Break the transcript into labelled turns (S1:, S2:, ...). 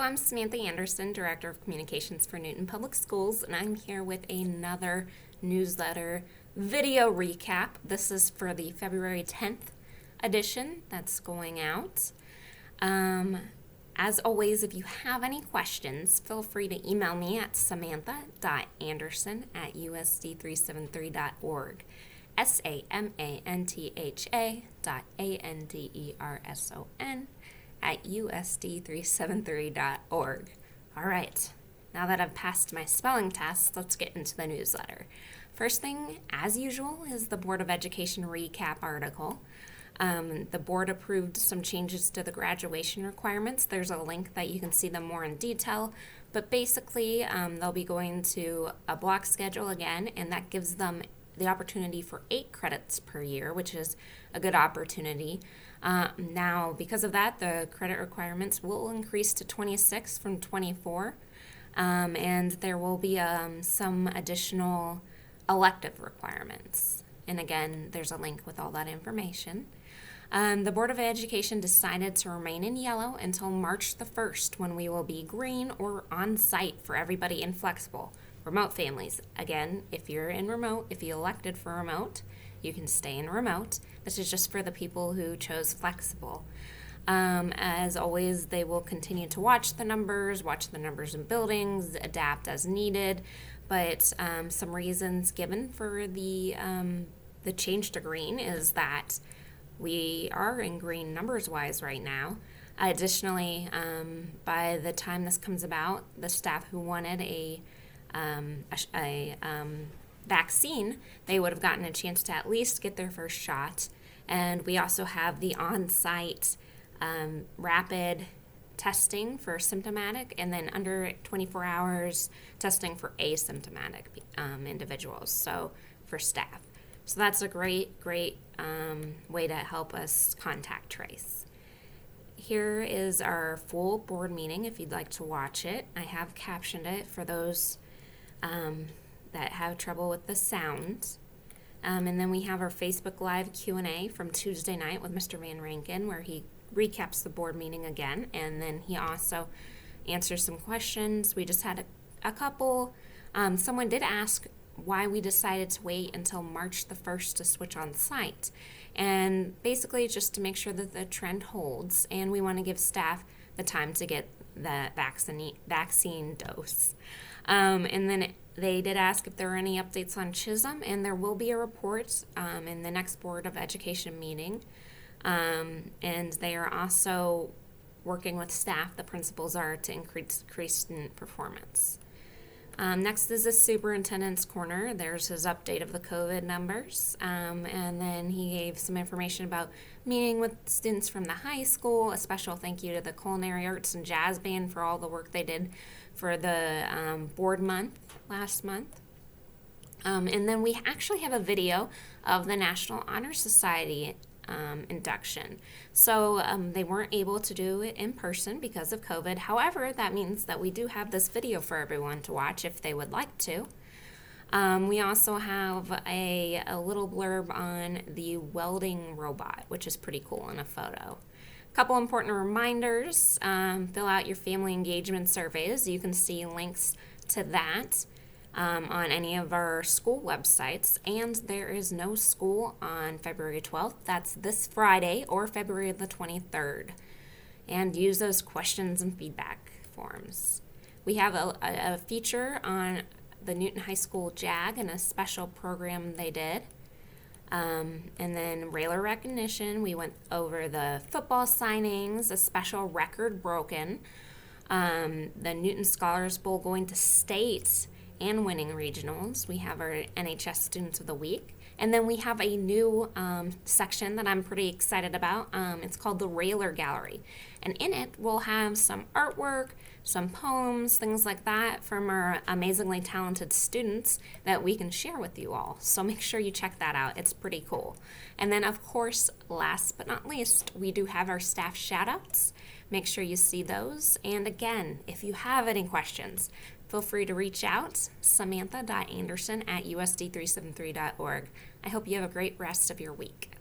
S1: I'm Samantha Anderson, Director of Communications for Newton Public Schools, and I'm here with another newsletter video recap. This is for the February 10th edition that's going out. As always, if you have any questions, feel free to email me at samantha.anderson@usd373.org. samantha.anderson@usd373.org. All right, now that I've passed my spelling test, let's get into the newsletter. First thing, as usual, is the Board of Education recap article. The board approved some changes to the graduation requirements. There's a link that you can see them more in detail, but basically they'll be going to a block schedule again, and that gives them the opportunity for 8 credits per year, which is a good opportunity. Now, because of that, the credit requirements will increase to 26 from 24, and there will be some additional elective requirements. And again, there's a link with all that information. The Board of Education decided to remain in yellow until March the 1st, when we will be green or on site for everybody in flexible. Remote families, again, if you're in remote, if you elected for remote, you can stay in remote. This is just for the people who chose flexible. As always, they will continue to watch the numbers in buildings, adapt as needed, but some reasons given for the change to green is that we are in green numbers-wise right now. Additionally, by the time this comes about, the staff who wanted a vaccine, they would have gotten a chance to at least get their first shot. And we also have the on-site rapid testing for symptomatic, and then under 24 hours testing for asymptomatic individuals, so for staff. So that's a great way to help us contact trace. Here is our full board meeting if you'd like to watch it. I have captioned it for those that have trouble with the sound. And then we have our Facebook Live Q&A from Tuesday night with Mr. Van Rankin, where he recaps the board meeting again, and then he also answers some questions. We just had a couple. Someone did ask why we decided to wait until March the 1st to switch on site, and basically just to make sure that the trend holds, and we want to give staff the time to get the vaccine dose. And then they did ask if there were any updates on Chisholm, and there will be a report in the next Board of Education meeting. And they are also working with staff, the principals are, to increase student performance. Next is the superintendent's corner. There's his update of the COVID numbers. And then he gave some information about meeting with students from the high school. A special thank you to the Culinary Arts and Jazz Band for all the work they did for the board month last month. And then we actually have a video of the National Honor Society induction. So they weren't able to do it in person because of COVID. However, that means that we do have this video for everyone to watch if they would like to. We also have a little blurb on the welding robot, which is pretty cool in a photo. A couple important reminders. Fill out your family engagement surveys. You can see links to that on any of our school websites, and there is no school on February 12th. That's this Friday or February the 23rd. And use those questions and feedback forms. We have a feature on the Newton High School JAG and a special program they did. And then Railer recognition. We went over the football signings, a special record broken, the Newton Scholars Bowl going to state, and winning regionals. We have our NHS Students of the Week. And then we have a new section that I'm pretty excited about. It's called the Railer Gallery. And in it, we'll have some artwork, some poems, things like that from our amazingly talented students that we can share with you all. So make sure you check that out. It's pretty cool. And then, of course, last but not least, we do have our staff shout-outs. Make sure you see those. And again, if you have any questions, feel free to reach out, samantha.anderson@usd373.org. I hope you have a great rest of your week.